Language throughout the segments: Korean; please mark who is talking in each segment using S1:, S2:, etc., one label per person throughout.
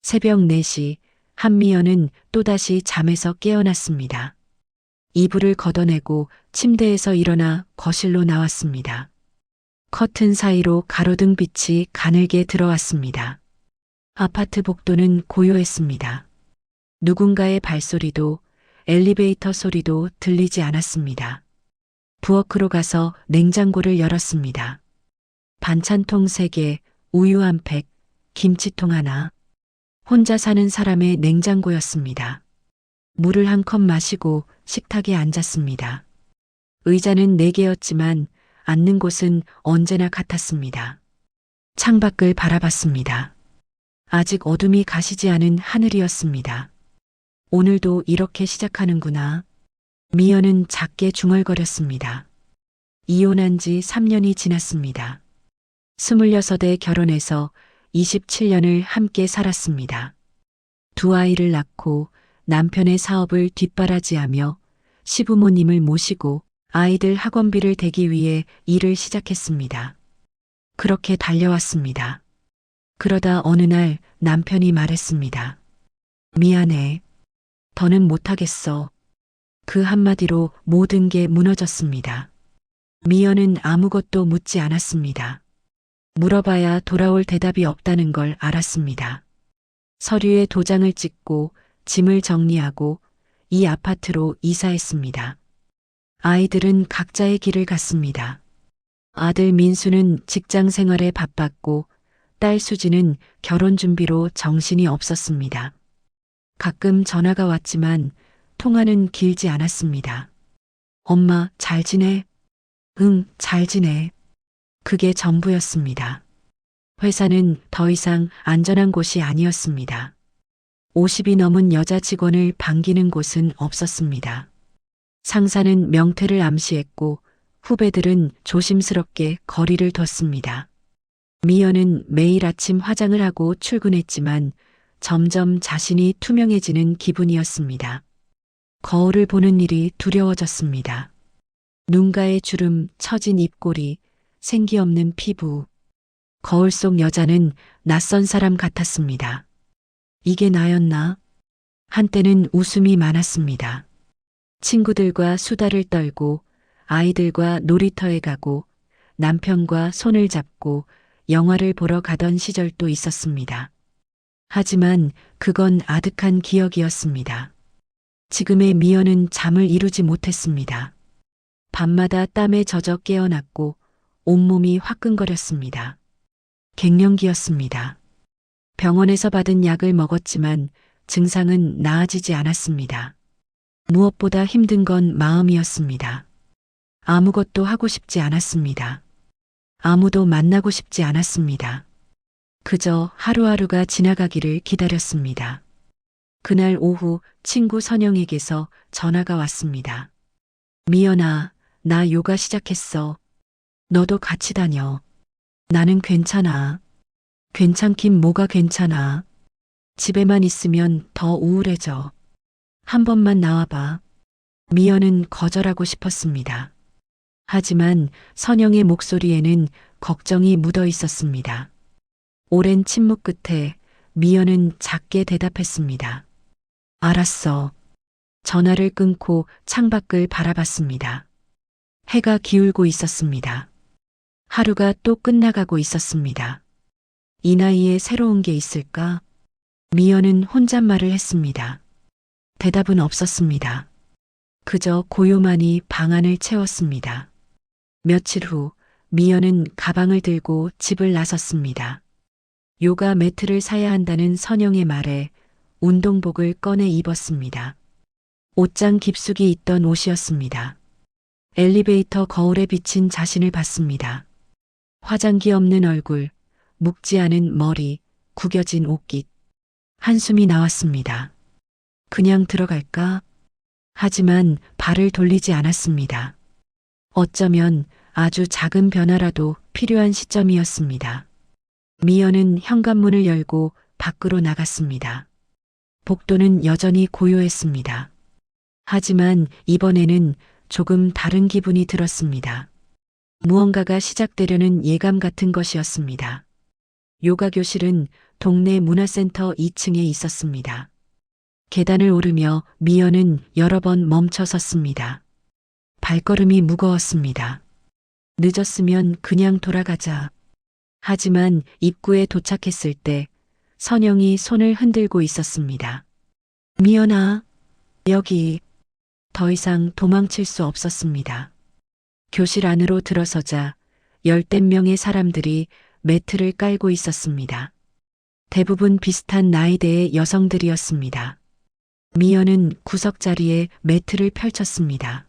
S1: 새벽 4시 한미연은 또다시 잠에서 깨어났습니다. 이불을 걷어내고 침대에서 일어나 거실로 나왔습니다. 커튼 사이로 가로등 빛이 가늘게 들어왔습니다. 아파트 복도는 고요했습니다. 누군가의 발소리도 엘리베이터 소리도 들리지 않았습니다. 부엌으로 가서 냉장고를 열었습니다. 반찬통 3개, 우유 한 팩, 김치통 하나. 혼자 사는 사람의 냉장고였습니다. 물을 한 컵 마시고 식탁에 앉았습니다. 의자는 4개였지만 앉는 곳은 언제나 같았습니다. 창밖을 바라봤습니다. 아직 어둠이 가시지 않은 하늘이었습니다. 오늘도 이렇게 시작하는구나. 미연은 작게 중얼거렸습니다. 이혼한 지 3년이 지났습니다. 26에 결혼해서 27년을 함께 살았습니다. 2아이를 낳고 남편의 사업을 뒷바라지하며 시부모님을 모시고 아이들 학원비를 대기 위해 일을 시작했습니다. 그렇게 달려왔습니다. 그러다 어느 날 남편이 말했습니다. 미안해. 더는 못하겠어. 그 한마디로 모든 게 무너졌습니다. 미연은 아무것도 묻지 않았습니다. 물어봐야 돌아올 대답이 없다는 걸 알았습니다. 서류에 도장을 찍고 짐을 정리하고 이 아파트로 이사했습니다. 아이들은 각자의 길을 갔습니다. 아들 민수는 직장 생활에 바빴고 딸 수지는 결혼 준비로 정신이 없었습니다. 가끔 전화가 왔지만 통화는 길지 않았습니다. 엄마, 잘 지내? 응, 잘 지내. 그게 전부였습니다. 회사는 더 이상 안전한 곳이 아니었습니다. 50이 넘은 여자 직원을 반기는 곳은 없었습니다. 상사는 명퇴를 암시했고 후배들은 조심스럽게 거리를 뒀습니다. 미연은 매일 아침 화장을 하고 출근했지만 점점 자신이 투명해지는 기분이었습니다. 거울을 보는 일이 두려워졌습니다. 눈가의 주름, 처진 입꼬리, 생기 없는 피부. 거울 속 여자는 낯선 사람 같았습니다. 이게 나였나? 한때는 웃음이 많았습니다. 친구들과 수다를 떨고 아이들과 놀이터에 가고 남편과 손을 잡고 영화를 보러 가던 시절도 있었습니다. 하지만 그건 아득한 기억이었습니다. 지금의 미연은 잠을 이루지 못했습니다. 밤마다 땀에 젖어 깨어났고 온몸이 화끈거렸습니다. 갱년기였습니다. 병원에서 받은 약을 먹었지만 증상은 나아지지 않았습니다. 무엇보다 힘든 건 마음이었습니다. 아무것도 하고 싶지 않았습니다. 아무도 만나고 싶지 않았습니다. 그저 하루하루가 지나가기를 기다렸습니다. 그날 오후 친구 선영에게서 전화가 왔습니다. 미연아, 나 요가 시작했어. 너도 같이 다녀. 나는 괜찮아. 괜찮긴 뭐가 괜찮아. 집에만 있으면 더 우울해져. 한 번만 나와봐. 미연은 거절하고 싶었습니다. 하지만 선영의 목소리에는 걱정이 묻어 있었습니다. 오랜 침묵 끝에 미연은 작게 대답했습니다. 알았어. 전화를 끊고 창밖을 바라봤습니다. 해가 기울고 있었습니다. 하루가 또 끝나가고 있었습니다. 이 나이에 새로운 게 있을까? 미연은 혼잣말을 했습니다. 대답은 없었습니다. 그저 고요만이 방 안을 채웠습니다. 며칠 후 미연은 가방을 들고 집을 나섰습니다. 요가 매트를 사야 한다는 선영의 말에 운동복을 꺼내 입었습니다. 옷장 깊숙이 있던 옷이었습니다. 엘리베이터 거울에 비친 자신을 봤습니다. 화장기 없는 얼굴, 묵지 않은 머리, 구겨진 옷깃. 한숨이 나왔습니다. 그냥 들어갈까? 하지만 발을 돌리지 않았습니다. 어쩌면 아주 작은 변화라도 필요한 시점이었습니다. 미연은 현관문을 열고 밖으로 나갔습니다. 복도는 여전히 고요했습니다. 하지만 이번에는 조금 다른 기분이 들었습니다. 무언가가 시작되려는 예감 같은 것이었습니다. 요가 교실은 동네 문화센터 2층에 있었습니다. 계단을 오르며 미연은 여러 번 멈춰 섰습니다. 발걸음이 무거웠습니다. 늦었으면 그냥 돌아가자. 하지만 입구에 도착했을 때 선영이 손을 흔들고 있었습니다. 미연아, 여기. 더 이상 도망칠 수 없었습니다. 교실 안으로 들어서자 열댓 명의 사람들이 매트를 깔고 있었습니다. 대부분 비슷한 나이대의 여성들이었습니다. 미연은 구석자리에 매트를 펼쳤습니다.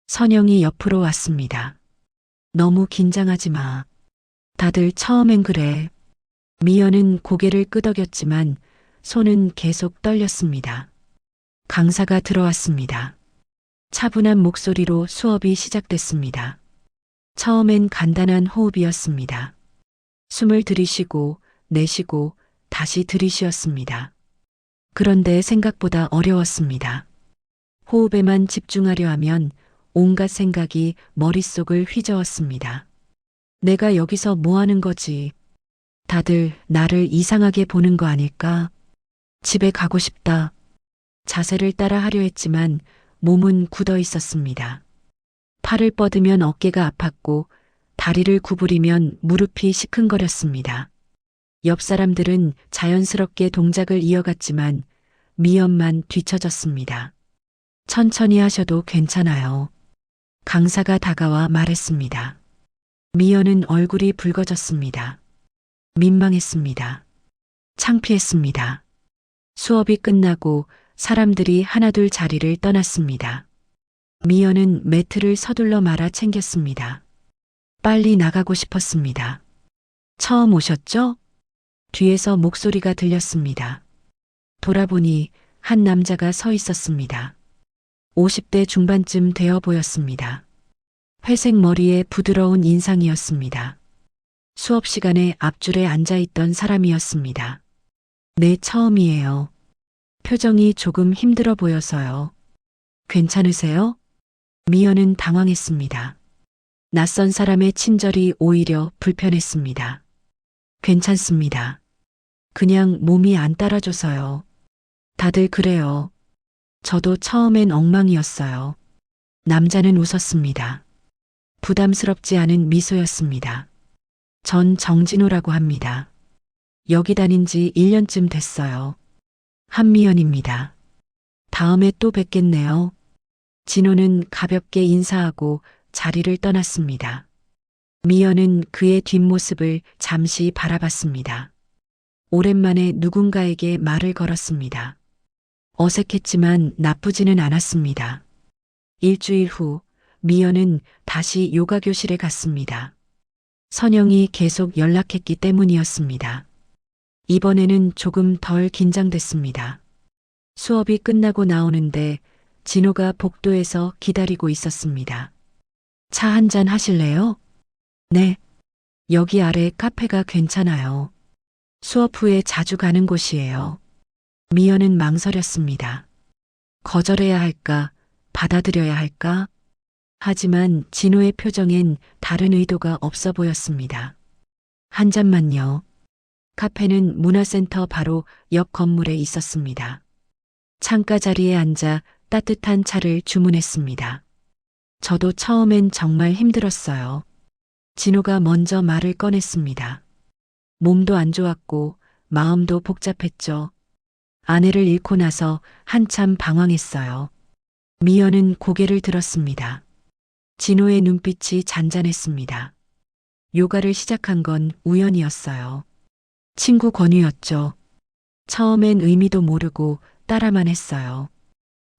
S1: 선영이 옆으로 왔습니다. 너무 긴장하지 마. 다들 처음엔 그래. 미연은 고개를 끄덕였지만 손은 계속 떨렸습니다. 강사가 들어왔습니다. 차분한 목소리로 수업이 시작됐습니다. 처음엔 간단한 호흡이었습니다. 숨을 들이쉬고 내쉬고 다시 들이쉬었습니다. 그런데 생각보다 어려웠습니다. 호흡에만 집중하려 하면 온갖 생각이 머릿속을 휘저었습니다. 내가 여기서 뭐 하는 거지? 다들 나를 이상하게 보는 거 아닐까? 집에 가고 싶다. 자세를 따라 하려 했지만 몸은 굳어 있었습니다. 팔을 뻗으면 어깨가 아팠고 다리를 구부리면 무릎이 시큰거렸습니다. 옆 사람들은 자연스럽게 동작을 이어갔지만 미연만 뒤처졌습니다. 천천히 하셔도 괜찮아요. 강사가 다가와 말했습니다. 미연은 얼굴이 붉어졌습니다. 민망했습니다. 창피했습니다. 수업이 끝나고 사람들이 하나둘 자리를 떠났습니다. 미연은 매트를 서둘러 말아 챙겼습니다. 빨리 나가고 싶었습니다. 처음 오셨죠? 뒤에서 목소리가 들렸습니다. 돌아보니 한 남자가 서 있었습니다. 50대 중반쯤 되어 보였습니다. 회색 머리에 부드러운 인상이었습니다. 수업 시간에 앞줄에 앉아 있던 사람이었습니다. 네, 처음이에요. 표정이 조금 힘들어 보여서요. 괜찮으세요? 미연은 당황했습니다. 낯선 사람의 친절이 오히려 불편했습니다. 괜찮습니다. 그냥 몸이 안 따라줘서요. 다들 그래요. 저도 처음엔 엉망이었어요. 남자는 웃었습니다. 부담스럽지 않은 미소였습니다. 전 정진호라고 합니다. 여기 다닌 지 1년쯤 됐어요. 한미연입니다. 다음에 또 뵙겠네요. 진호는 가볍게 인사하고 자리를 떠났습니다. 미연은 그의 뒷모습을 잠시 바라봤습니다. 오랜만에 누군가에게 말을 걸었습니다. 어색했지만 나쁘지는 않았습니다. 일주일 후 미연은 다시 요가 교실에 갔습니다. 선영이 계속 연락했기 때문이었습니다. 이번에는 조금 덜 긴장됐습니다. 수업이 끝나고 나오는데 진호가 복도에서 기다리고 있었습니다. 차 한잔 하실래요? 네. 여기 아래 카페가 괜찮아요. 수업 후에 자주 가는 곳이에요. 미연은 망설였습니다. 거절해야 할까, 받아들여야 할까? 하지만 진호의 표정엔 다른 의도가 없어 보였습니다. 한 잔만요. 카페는 문화센터 바로 옆 건물에 있었습니다. 창가 자리에 앉아 따뜻한 차를 주문했습니다. 저도 처음엔 정말 힘들었어요. 진호가 먼저 말을 꺼냈습니다. 몸도 안 좋았고 마음도 복잡했죠. 아내를 잃고 나서 한참 방황했어요. 미연은 고개를 들었습니다. 진호의 눈빛이 잔잔했습니다. 요가를 시작한 건 우연이었어요. 친구 권유였죠. 처음엔 의미도 모르고 따라만 했어요.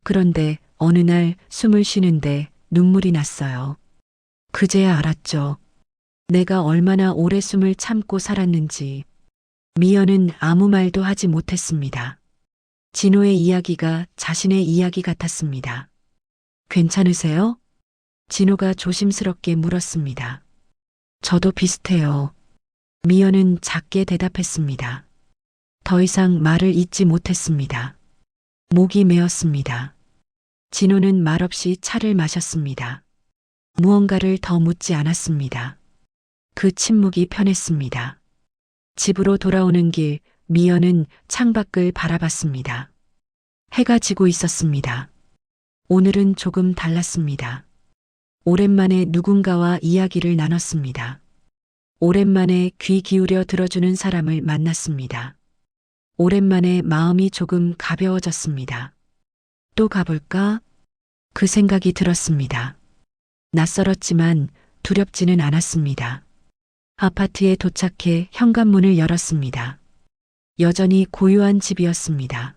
S1: 그런데 어느 날 숨을 쉬는데 눈물이 났어요. 그제야 알았죠. 내가 얼마나 오래 숨을 참고 살았는지. 미연은 아무 말도 하지 못했습니다. 진호의 이야기가 자신의 이야기 같았습니다. 괜찮으세요? 진호가 조심스럽게 물었습니다. 저도 비슷해요. 미연은 작게 대답했습니다. 더 이상 말을 잇지 못했습니다. 목이 메었습니다. 진호는 말없이 차를 마셨습니다. 무언가를 더 묻지 않았습니다. 그 침묵이 편했습니다. 집으로 돌아오는 길 미연은 창밖을 바라봤습니다. 해가 지고 있었습니다. 오늘은 조금 달랐습니다. 오랜만에 누군가와 이야기를 나눴습니다. 오랜만에 귀 기울여 들어주는 사람을 만났습니다. 오랜만에 마음이 조금 가벼워졌습니다. 또 가볼까? 그 생각이 들었습니다. 낯설었지만 두렵지는 않았습니다. 아파트에 도착해 현관문을 열었습니다. 여전히 고요한 집이었습니다.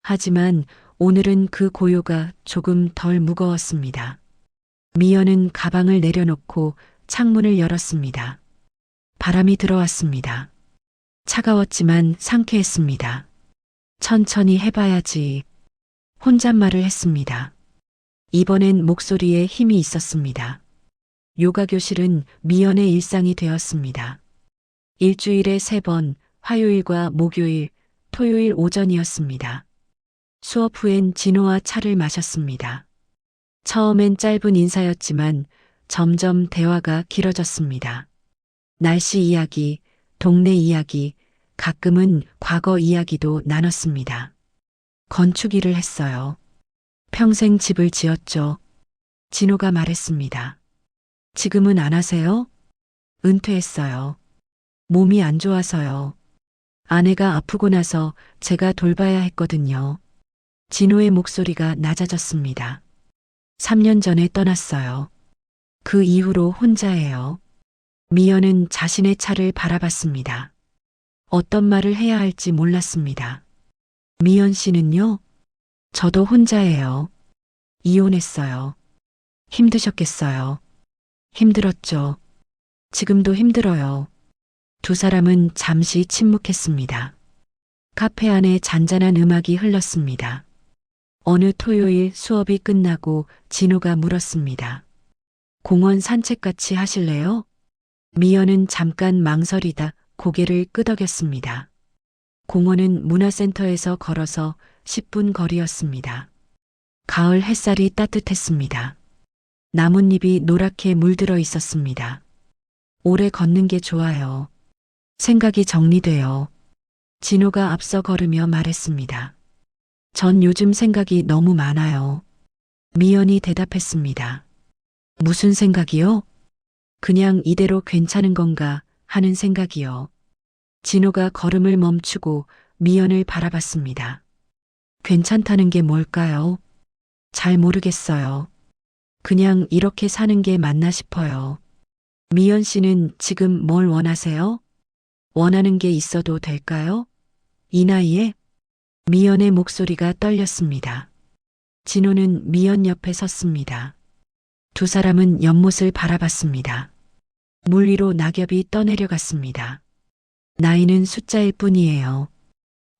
S1: 하지만 오늘은 그 고요가 조금 덜 무거웠습니다. 미연은 가방을 내려놓고 창문을 열었습니다. 바람이 들어왔습니다. 차가웠지만 상쾌했습니다. 천천히 해봐야지. 혼잣말을 했습니다. 이번엔 목소리에 힘이 있었습니다. 요가 교실은 미연의 일상이 되었습니다. 일주일에 3번, 화요일과 목요일, 토요일 오전이었습니다. 수업 후엔 진호와 차를 마셨습니다. 처음엔 짧은 인사였지만 점점 대화가 길어졌습니다. 날씨 이야기, 동네 이야기, 가끔은 과거 이야기도 나눴습니다. 건축 일을 했어요. 평생 집을 지었죠. 진호가 말했습니다. 지금은 안 하세요? 은퇴했어요. 몸이 안 좋아서요. 아내가 아프고 나서 제가 돌봐야 했거든요. 진호의 목소리가 낮아졌습니다. 3년 전에 떠났어요. 그 이후로 혼자예요. 미연은 자신의 차를 바라봤습니다. 어떤 말을 해야 할지 몰랐습니다. 미연 씨는요? 저도 혼자예요. 이혼했어요. 힘드셨겠어요. 힘들었죠. 지금도 힘들어요. 두 사람은 잠시 침묵했습니다. 카페 안에 잔잔한 음악이 흘렀습니다. 어느 토요일 수업이 끝나고 진호가 물었습니다. 공원 산책같이 하실래요? 미연은 잠깐 망설이다 고개를 끄덕였습니다. 공원은 문화센터에서 걸어서 10분 거리였습니다. 가을 햇살이 따뜻했습니다. 나뭇잎이 노랗게 물들어 있었습니다. 오래 걷는 게 좋아요. 생각이 정리돼요. 진호가 앞서 걸으며 말했습니다. 전 요즘 생각이 너무 많아요. 미연이 대답했습니다. 무슨 생각이요? 그냥 이대로 괜찮은 건가 하는 생각이요. 진호가 걸음을 멈추고 미연을 바라봤습니다. 괜찮다는 게 뭘까요? 잘 모르겠어요. 그냥 이렇게 사는 게 맞나 싶어요. 미연 씨는 지금 뭘 원하세요? 원하는 게 있어도 될까요? 이 나이에? 미연의 목소리가 떨렸습니다. 진호는 미연 옆에 섰습니다. 두 사람은 연못을 바라봤습니다. 물 위로 낙엽이 떠내려갔습니다. 나이는 숫자일 뿐이에요.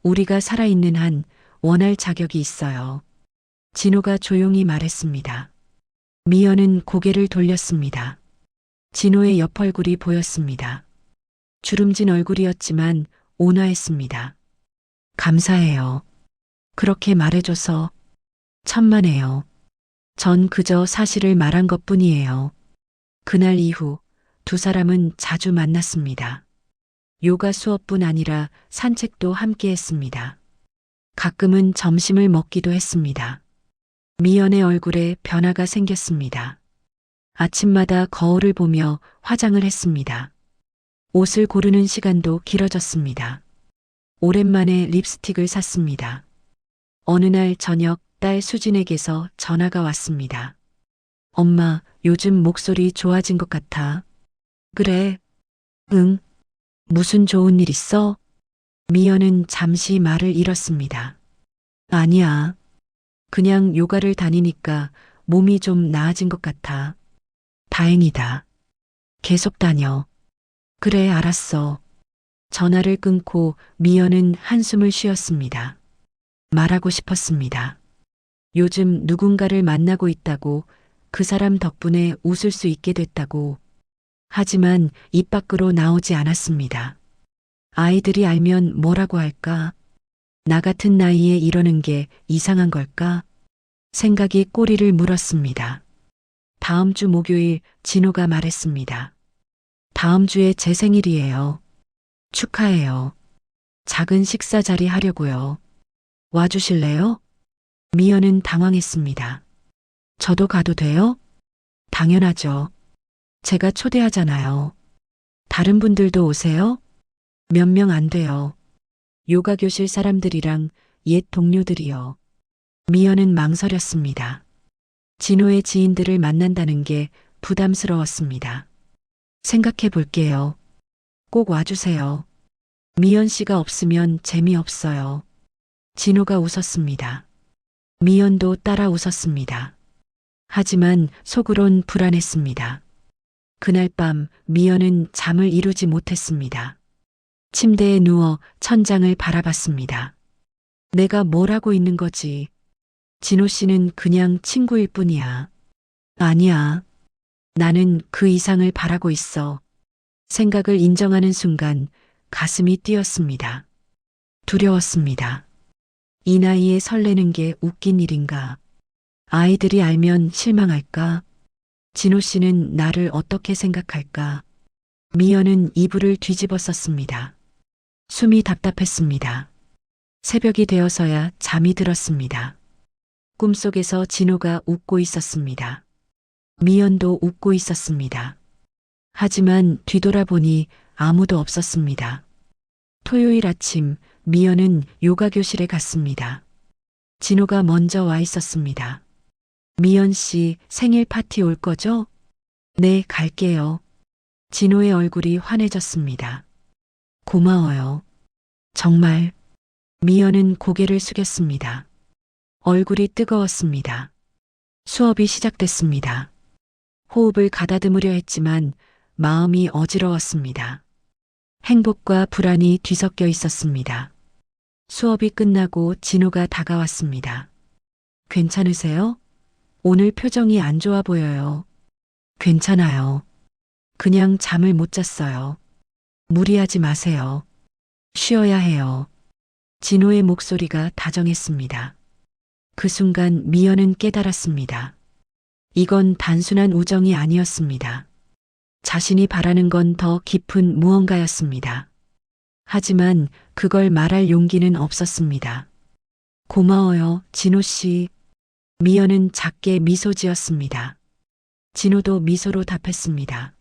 S1: 우리가 살아있는 한 원할 자격이 있어요. 진호가 조용히 말했습니다. 미연은 고개를 돌렸습니다. 진호의 옆 얼굴이 보였습니다. 주름진 얼굴이었지만 온화했습니다. 감사해요. 그렇게 말해줘서 천만에요. 전 그저 사실을 말한 것뿐이에요. 그날 이후 두 사람은 자주 만났습니다. 요가 수업뿐 아니라 산책도 함께 했습니다. 가끔은 점심을 먹기도 했습니다. 미연의 얼굴에 변화가 생겼습니다. 아침마다 거울을 보며 화장을 했습니다. 옷을 고르는 시간도 길어졌습니다. 오랜만에 립스틱을 샀습니다. 어느 날 저녁 딸 수진에게서 전화가 왔습니다. 엄마, 요즘 목소리 좋아진 것 같아. 그래? 응. 무슨 좋은 일 있어? 미연은 잠시 말을 잃었습니다. 아니야. 그냥 요가를 다니니까 몸이 좀 나아진 것 같아. 다행이다. 계속 다녀. 그래, 알았어. 전화를 끊고 미연은 한숨을 쉬었습니다. 말하고 싶었습니다. 요즘 누군가를 만나고 있다고, 그 사람 덕분에 웃을 수 있게 됐다고. 하지만 입 밖으로 나오지 않았습니다. 아이들이 알면 뭐라고 할까? 나 같은 나이에 이러는 게 이상한 걸까? 생각이 꼬리를 물었습니다. 다음 주 목요일 진호가 말했습니다. 다음 주에 제 생일이에요. 축하해요. 작은 식사 자리 하려고요. 와주실래요? 미연은 당황했습니다. 저도 가도 돼요? 당연하죠. 제가 초대하잖아요. 다른 분들도 오세요? 몇 명 안 돼요. 요가 교실 사람들이랑 옛 동료들이요. 미연은 망설였습니다. 진호의 지인들을 만난다는 게 부담스러웠습니다. 생각해 볼게요. 꼭 와주세요. 미연 씨가 없으면 재미없어요. 진호가 웃었습니다. 미연도 따라 웃었습니다. 하지만 속으론 불안했습니다. 그날 밤 미연은 잠을 이루지 못했습니다. 침대에 누워 천장을 바라봤습니다. 내가 뭘 하고 있는 거지? 진호 씨는 그냥 친구일 뿐이야. 아니야. 나는 그 이상을 바라고 있어. 생각을 인정하는 순간 가슴이 뛰었습니다. 두려웠습니다. 이 나이에 설레는 게 웃긴 일인가? 아이들이 알면 실망할까? 진호 씨는 나를 어떻게 생각할까? 미연은 이불을 뒤집어 썼습니다. 숨이 답답했습니다. 새벽이 되어서야 잠이 들었습니다. 꿈속에서 진호가 웃고 있었습니다. 미연도 웃고 있었습니다. 하지만 뒤돌아보니 아무도 없었습니다. 토요일 아침 미연은 요가 교실에 갔습니다. 진호가 먼저 와 있었습니다. 미연 씨 생일 파티 올 거죠? 네, 갈게요. 진호의 얼굴이 환해졌습니다. 고마워요. 정말. 미연은 고개를 숙였습니다. 얼굴이 뜨거웠습니다. 수업이 시작됐습니다. 호흡을 가다듬으려 했지만 마음이 어지러웠습니다. 행복과 불안이 뒤섞여 있었습니다. 수업이 끝나고 진호가 다가왔습니다. 괜찮으세요? 오늘 표정이 안 좋아 보여요. 괜찮아요. 그냥 잠을 못 잤어요. 무리하지 마세요. 쉬어야 해요. 진호의 목소리가 다정했습니다. 그 순간 미연은 깨달았습니다. 이건 단순한 우정이 아니었습니다. 자신이 바라는 건 더 깊은 무언가였습니다. 하지만 그걸 말할 용기는 없었습니다. 고마워요, 진호 씨. 미연은 작게 미소 지었습니다. 진호도 미소로 답했습니다.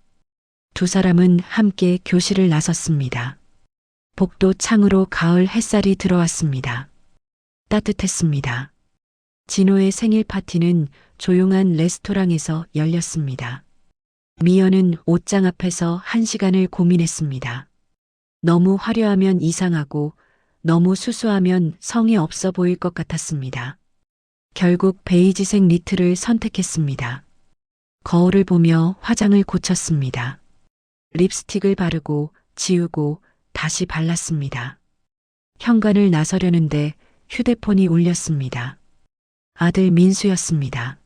S1: 두 사람은 함께 교실을 나섰습니다. 복도 창으로 가을 햇살이 들어왔습니다. 따뜻했습니다. 진호의 생일 파티는 조용한 레스토랑에서 열렸습니다. 미연은 옷장 앞에서 1시간을 고민했습니다. 너무 화려하면 이상하고 너무 수수하면 성의 없어 보일 것 같았습니다. 결국 베이지색 니트를 선택했습니다. 거울을 보며 화장을 고쳤습니다. 립스틱을 바르고 지우고 다시 발랐습니다. 현관을 나서려는데 휴대폰이 울렸습니다. 아들 민수였습니다.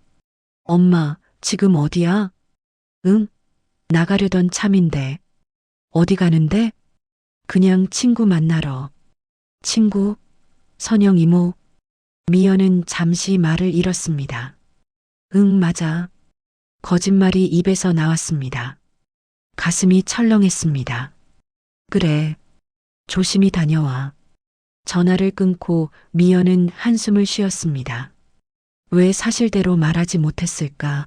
S1: 엄마, 지금 어디야? 응? 나가려던 참인데. 어디 가는데? 그냥 친구 만나러. 친구? 선영 이모. 미연은 잠시 말을 잃었습니다. 응, 맞아. 거짓말이 입에서 나왔습니다. 가슴이 철렁했습니다. 그래. 조심히 다녀와. 전화를 끊고 미연은 한숨을 쉬었습니다. 왜 사실대로 말하지 못했을까?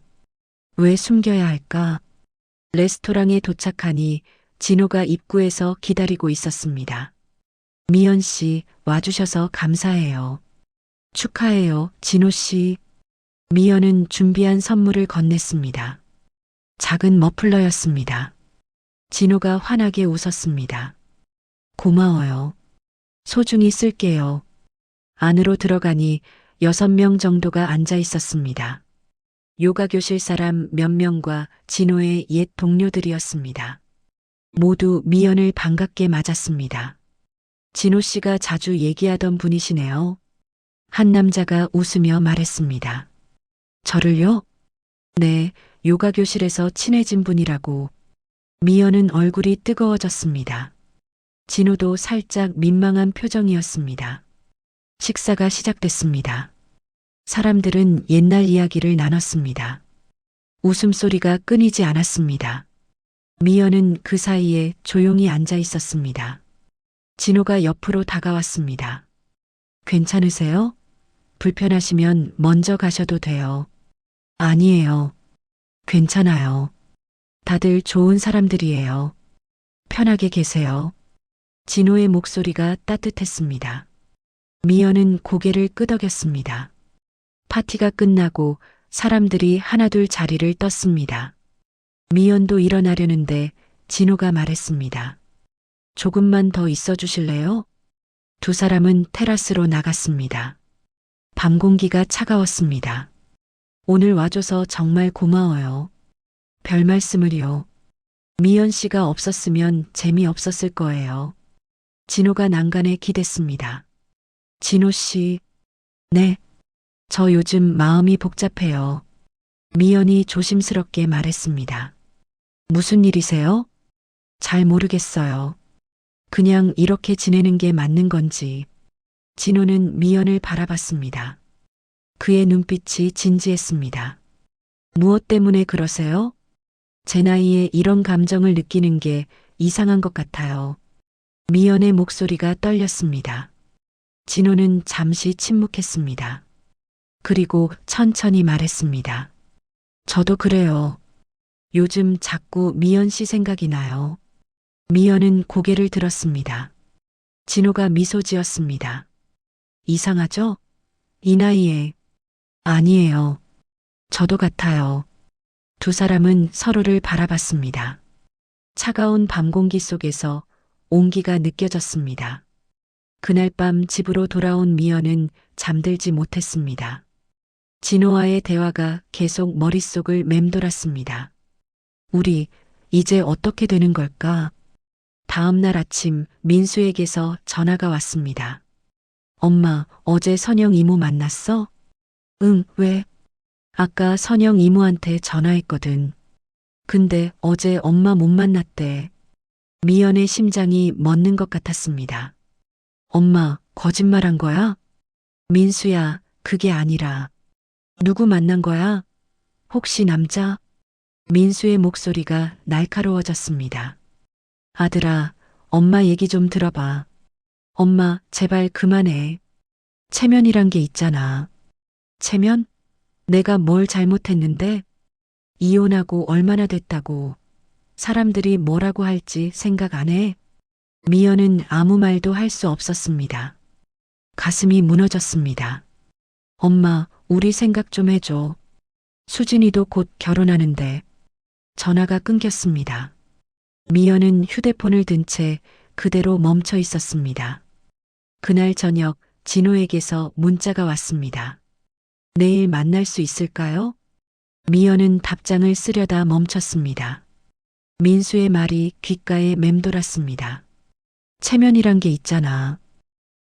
S1: 왜 숨겨야 할까? 레스토랑에 도착하니 진호가 입구에서 기다리고 있었습니다. 미연 씨, 와주셔서 감사해요. 축하해요, 진호 씨. 미연은 준비한 선물을 건넸습니다. 작은 머플러였습니다. 진호가 환하게 웃었습니다. 고마워요. 소중히 쓸게요. 안으로 들어가니 6명 정도가 앉아 있었습니다. 요가 교실 사람 몇 명과 진호의 옛 동료들이었습니다. 모두 미연을 반갑게 맞았습니다. 진호 씨가 자주 얘기하던 분이시네요. 한 남자가 웃으며 말했습니다. 저를요? 네, 요가 교실에서 친해진 분이라고. 미연은 얼굴이 뜨거워졌습니다. 진호도 살짝 민망한 표정이었습니다. 식사가 시작됐습니다. 사람들은 옛날 이야기를 나눴습니다. 웃음소리가 끊이지 않았습니다. 미연은 그 사이에 조용히 앉아 있었습니다. 진호가 옆으로 다가왔습니다. 괜찮으세요? 불편하시면 먼저 가셔도 돼요. 아니에요. 괜찮아요. 다들 좋은 사람들이에요. 편하게 계세요. 진호의 목소리가 따뜻했습니다. 미연은 고개를 끄덕였습니다. 파티가 끝나고 사람들이 하나둘 자리를 떴습니다. 미연도 일어나려는데 진호가 말했습니다. 조금만 더 있어 주실래요? 두 사람은 테라스로 나갔습니다. 밤 공기가 차가웠습니다. 오늘 와줘서 정말 고마워요. 별 말씀을요. 미연 씨가 없었으면 재미없었을 거예요. 진호가 난간에 기댔습니다. 진호 씨. 네. 저 요즘 마음이 복잡해요. 미연이 조심스럽게 말했습니다. 무슨 일이세요? 잘 모르겠어요. 그냥 이렇게 지내는 게 맞는 건지. 진호는 미연을 바라봤습니다. 그의 눈빛이 진지했습니다. 무엇 때문에 그러세요? 제 나이에 이런 감정을 느끼는 게 이상한 것 같아요. 미연의 목소리가 떨렸습니다. 진호는 잠시 침묵했습니다. 그리고 천천히 말했습니다. 저도 그래요. 요즘 자꾸 미연 씨 생각이 나요. 미연은 고개를 들었습니다. 진호가 미소 지었습니다. 이상하죠? 이 나이에. 아니에요. 저도 같아요. 두 사람은 서로를 바라봤습니다. 차가운 밤 공기 속에서 온기가 느껴졌습니다. 그날 밤 집으로 돌아온 미연은 잠들지 못했습니다. 진호와의 대화가 계속 머릿속을 맴돌았습니다. 우리 이제 어떻게 되는 걸까? 다음 날 아침 민수에게서 전화가 왔습니다. 엄마, 어제 선영 이모 만났어? 응, 왜? 아까 선영 이모한테 전화했거든. 근데 어제 엄마 못 만났대. 미연의 심장이 멎는 것 같았습니다. 엄마, 거짓말한 거야? 민수야, 그게 아니라. 누구 만난 거야? 혹시 남자? 민수의 목소리가 날카로워졌습니다. 아들아, 엄마 얘기 좀 들어봐. 엄마, 제발 그만해. 체면이란 게 있잖아. 체면? 내가 뭘 잘못했는데? 이혼하고 얼마나 됐다고. 사람들이 뭐라고 할지 생각 안 해? 미연은 아무 말도 할 수 없었습니다. 가슴이 무너졌습니다. 엄마, 우리 생각 좀 해줘. 수진이도 곧 결혼하는데. 전화가 끊겼습니다. 미연은 휴대폰을 든 채 그대로 멈춰 있었습니다. 그날 저녁 진호에게서 문자가 왔습니다. 내일 만날 수 있을까요? 미연은 답장을 쓰려다 멈췄습니다. 민수의 말이 귓가에 맴돌았습니다. 체면이란 게 있잖아.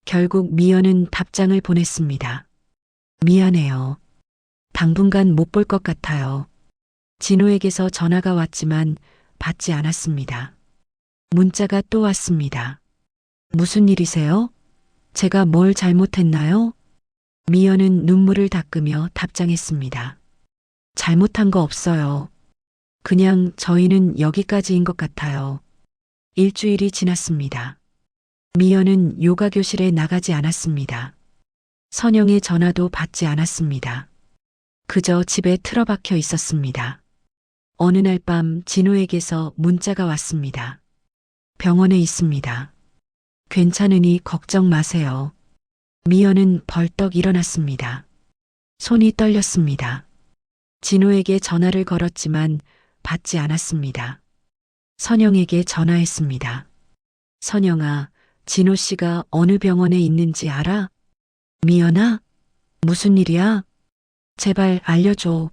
S1: 결국 미연은 답장을 보냈습니다. 미안해요. 당분간 못 볼 것 같아요. 진호에게서 전화가 왔지만 받지 않았습니다. 문자가 또 왔습니다. 무슨 일이세요? 제가 뭘 잘못했나요? 미연은 눈물을 닦으며 답장했습니다. 잘못한 거 없어요. 그냥 저희는 여기까지인 것 같아요. 일주일이 지났습니다. 미연은 요가 교실에 나가지 않았습니다. 선영의 전화도 받지 않았습니다. 그저 집에 틀어박혀 있었습니다. 어느 날 밤 진호에게서 문자가 왔습니다. 병원에 있습니다. 괜찮으니 걱정 마세요. 미연은 벌떡 일어났습니다. 손이 떨렸습니다. 진호에게 전화를 걸었지만 받지 않았습니다. 선영에게 전화했습니다. 선영아, 진호 씨가 어느 병원에 있는지 알아? 미연아? 무슨 일이야? 제발 알려줘.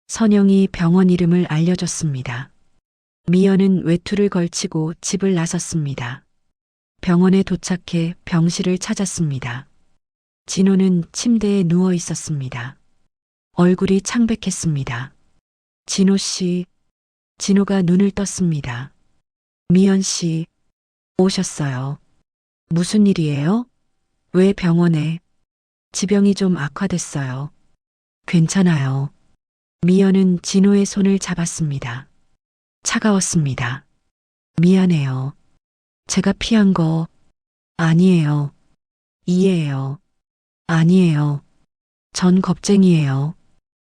S1: 선영이 병원 이름을 알려줬습니다. 미연은 외투를 걸치고 집을 나섰습니다. 병원에 도착해 병실을 찾았습니다. 진호는 침대에 누워 있었습니다. 얼굴이 창백했습니다. 진호 씨. 진호가 눈을 떴습니다. 미연 씨. 오셨어요. 무슨 일이에요? 왜 병원에? 지병이 좀 악화됐어요. 괜찮아요. 미연은 진호의 손을 잡았습니다. 차가웠습니다. 미안해요. 제가 피한 거 아니에요. 이해해요. 아니에요. 전 겁쟁이에요.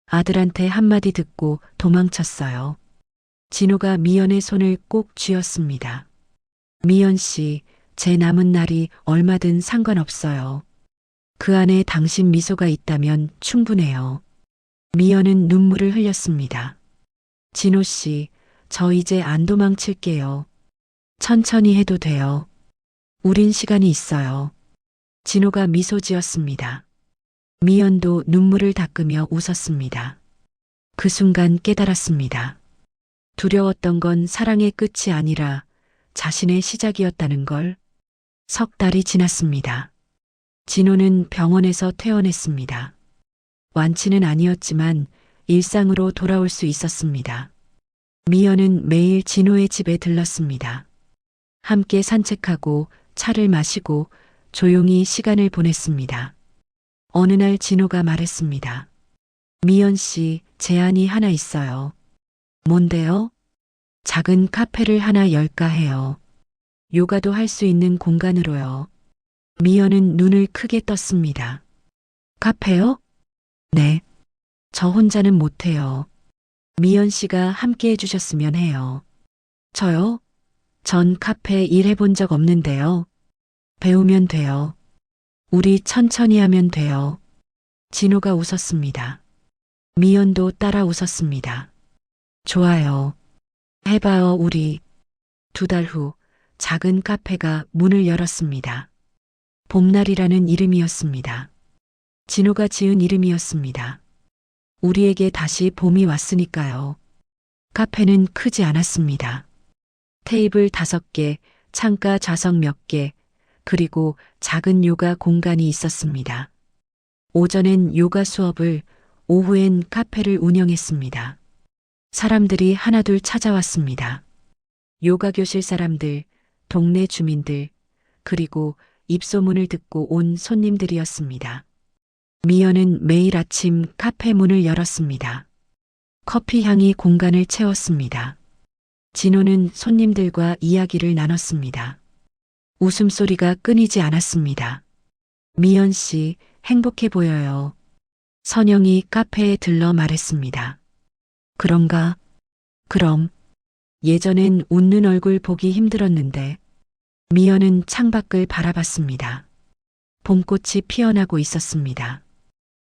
S1: 아들한테 한마디 듣고 도망쳤어요. 진호가 미연의 손을 꼭 쥐었습니다. 미연 씨, 제 남은 날이 얼마든 상관없어요. 그 안에 당신 미소가 있다면 충분해요. 미연은 눈물을 흘렸습니다. 진호 씨, 저 이제 안 도망칠게요. 천천히 해도 돼요. 우린 시간이 있어요. 진호가 미소 지었습니다. 미연도 눈물을 닦으며 웃었습니다. 그 순간 깨달았습니다. 두려웠던 건 사랑의 끝이 아니라 자신의 시작이었다는 걸. 석 달이 지났습니다. 진호는 병원에서 퇴원했습니다. 완치는 아니었지만 일상으로 돌아올 수 있었습니다. 미연은 매일 진호의 집에 들렀습니다. 함께 산책하고 차를 마시고 조용히 시간을 보냈습니다. 어느 날 진호가 말했습니다. 미연 씨, 제안이 하나 있어요. 뭔데요? 작은 카페를 하나 열까 해요. 요가도 할 수 있는 공간으로요. 미연은 눈을 크게 떴습니다. 카페요? 네. 저 혼자는 못해요. 미연 씨가 함께 해주셨으면 해요. 저요? 전 카페 일 해본 적 없는데요. 배우면 돼요. 우리 천천히 하면 돼요. 진호가 웃었습니다. 미연도 따라 웃었습니다. 좋아요. 해봐요, 우리. 2달 후 작은 카페가 문을 열었습니다. 봄날이라는 이름이었습니다. 진호가 지은 이름이었습니다. 우리에게 다시 봄이 왔으니까요. 카페는 크지 않았습니다. 테이블 5개, 창가 좌석 몇 개, 그리고 작은 요가 공간이 있었습니다. 오전엔 요가 수업을, 오후엔 카페를 운영했습니다. 사람들이 하나둘 찾아왔습니다. 요가 교실 사람들, 동네 주민들, 그리고 입소문을 듣고 온 손님들이었습니다. 미연은 매일 아침 카페 문을 열었습니다. 커피 향이 공간을 채웠습니다. 진호는 손님들과 이야기를 나눴습니다. 웃음소리가 끊이지 않았습니다. 미연 씨, 행복해 보여요. 선영이 카페에 들러 말했습니다. 그런가? 그럼. 예전엔 웃는 얼굴 보기 힘들었는데. 미연은 창밖을 바라봤습니다. 봄꽃이 피어나고 있었습니다.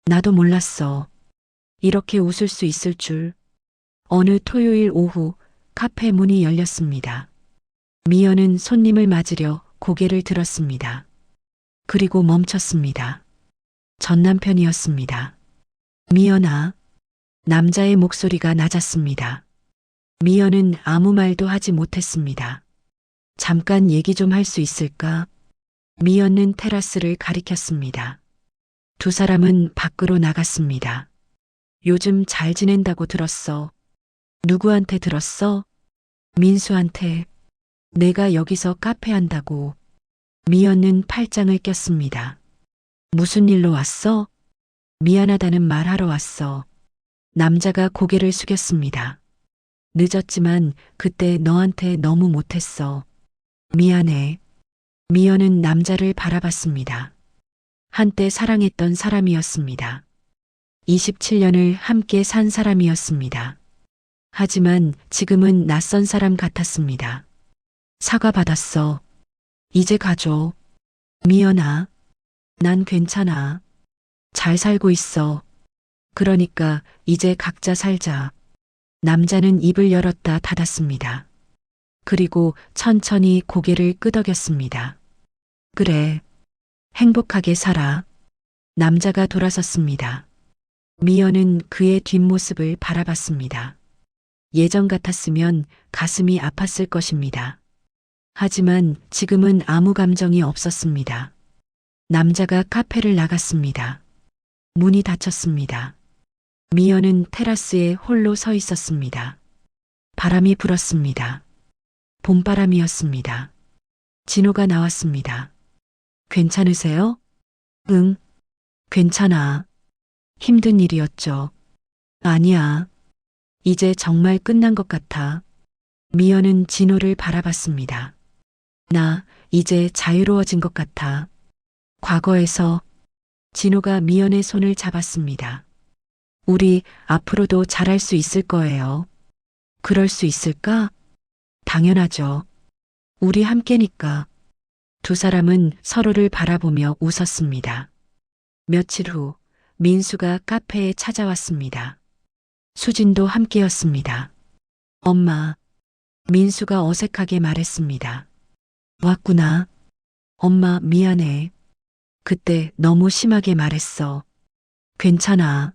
S1: 나도 몰랐어. 이렇게 웃을 수 있을 줄. 어느 토요일 오후 카페 문이 열렸습니다. 미연은 손님을 맞으려 고개를 들었습니다. 그리고 멈췄습니다. 전 남편이었습니다. 미연아. 남자의 목소리가 낮았습니다. 미연은 아무 말도 하지 못했습니다. 잠깐 얘기 좀 할 수 있을까? 미연은 테라스를 가리켰습니다. 두 사람은 밖으로 나갔습니다. 요즘 잘 지낸다고 들었어. 누구한테 들었어? 민수한테. 내가 여기서 카페 한다고. 미연은 팔짱을 꼈습니다. 무슨 일로 왔어? 미안하다는 말하러 왔어. 남자가 고개를 숙였습니다. 늦었지만 그때 너한테 너무 못했어. 미안해. 미연은 남자를 바라봤습니다. 한때 사랑했던 사람이었습니다. 27년을 함께 산 사람이었습니다. 하지만 지금은 낯선 사람 같았습니다. 사과받았어. 이제 가줘. 미연아. 난 괜찮아. 잘 살고 있어. 그러니까 이제 각자 살자. 남자는 입을 열었다 닫았습니다. 그리고 천천히 고개를 끄덕였습니다. 그래. 행복하게 살아. 남자가 돌아섰습니다. 미연은 그의 뒷모습을 바라봤습니다. 예전 같았으면 가슴이 아팠을 것입니다. 하지만 지금은 아무 감정이 없었습니다. 남자가 카페를 나갔습니다. 문이 닫혔습니다. 미연은 테라스에 홀로 서 있었습니다. 바람이 불었습니다. 봄바람이었습니다. 진호가 나왔습니다. 괜찮으세요? 응, 괜찮아. 힘든 일이었죠. 아니야. 이제 정말 끝난 것 같아. 미연은 진호를 바라봤습니다. 나 이제 자유로워진 것 같아. 과거에서 진호가 미연의 손을 잡았습니다. 우리 앞으로도 잘할 수 있을 거예요. 그럴 수 있을까? 당연하죠. 우리 함께니까. 두 사람은 서로를 바라보며 웃었습니다. 며칠 후 민수가 카페에 찾아왔습니다. 수진도 함께였습니다. 엄마, 민수가 어색하게 말했습니다. 왔구나. 엄마 미안해. 그때 너무 심하게 말했어. 괜찮아.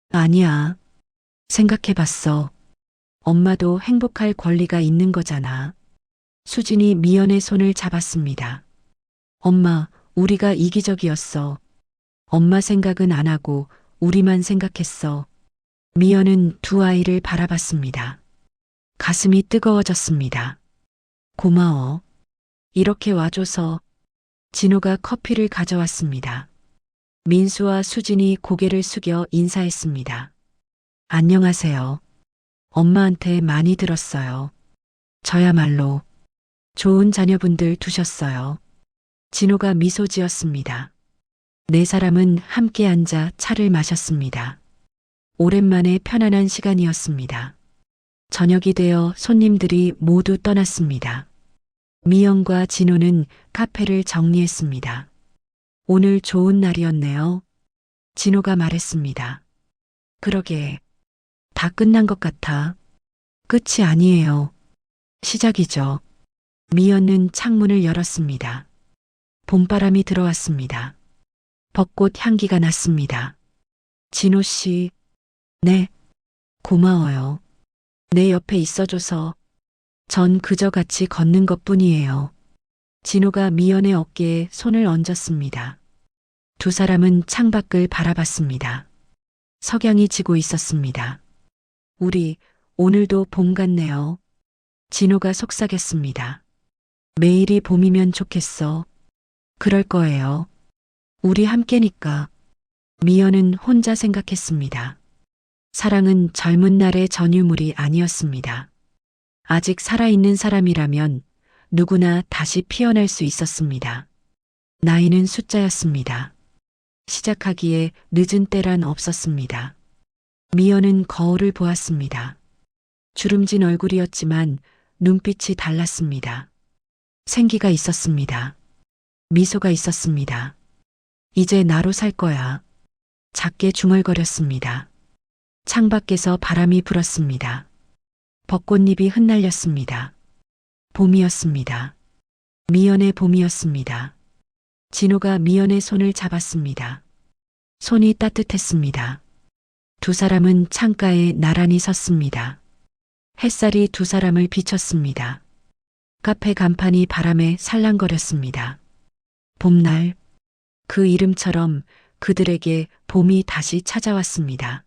S1: 아니야. 생각해봤어. 엄마도 행복할 권리가 있는 거잖아. 수진이 미연의 손을 잡았습니다. 엄마, 우리가 이기적이었어. 엄마 생각은 안 하고 우리만 생각했어. 미연은 두 아이를 바라봤습니다. 가슴이 뜨거워졌습니다. 고마워. 이렇게 와줘서. 진호가 커피를 가져왔습니다. 민수와 수진이 고개를 숙여 인사했습니다. 안녕하세요. 엄마한테 많이 들었어요. 저야말로 좋은 자녀분들 두셨어요. 진호가 미소 지었습니다. 네 사람은 함께 앉아 차를 마셨습니다. 오랜만에 편안한 시간이었습니다. 저녁이 되어 손님들이 모두 떠났습니다. 미영과 진호는 카페를 정리했습니다. 오늘 좋은 날이었네요. 진호가 말했습니다. 그러게, 다 끝난 것 같아. 끝이 아니에요. 시작이죠. 미연은 창문을 열었습니다. 봄바람이 들어왔습니다. 벚꽃 향기가 났습니다. 진호 씨, 네, 고마워요. 내 옆에 있어줘서 전 그저 같이 걷는 것뿐이에요. 진호가 미연의 어깨에 손을 얹었습니다. 두 사람은 창밖을 바라봤습니다. 석양이 지고 있었습니다. 우리 오늘도 봄 같네요. 진호가 속삭였습니다. 매일이 봄이면 좋겠어. 그럴 거예요. 우리 함께니까. 미연은 혼자 생각했습니다. 사랑은 젊은 날의 전유물이 아니었습니다. 아직 살아있는 사람이라면 누구나 다시 피어날 수 있었습니다. 나이는 숫자였습니다. 시작하기에 늦은 때란 없었습니다. 미연은 거울을 보았습니다. 주름진 얼굴이었지만 눈빛이 달랐습니다. 생기가 있었습니다. 미소가 있었습니다. 이제 나로 살 거야. 작게 중얼거렸습니다. 창밖에서 바람이 불었습니다. 벚꽃잎이 흩날렸습니다. 봄이었습니다. 미연의 봄이었습니다. 진호가 미연의 손을 잡았습니다. 손이 따뜻했습니다. 두 사람은 창가에 나란히 섰습니다. 햇살이 두 사람을 비쳤습니다. 카페 간판이 바람에 살랑거렸습니다. 봄날, 그 이름처럼 그들에게 봄이 다시 찾아왔습니다.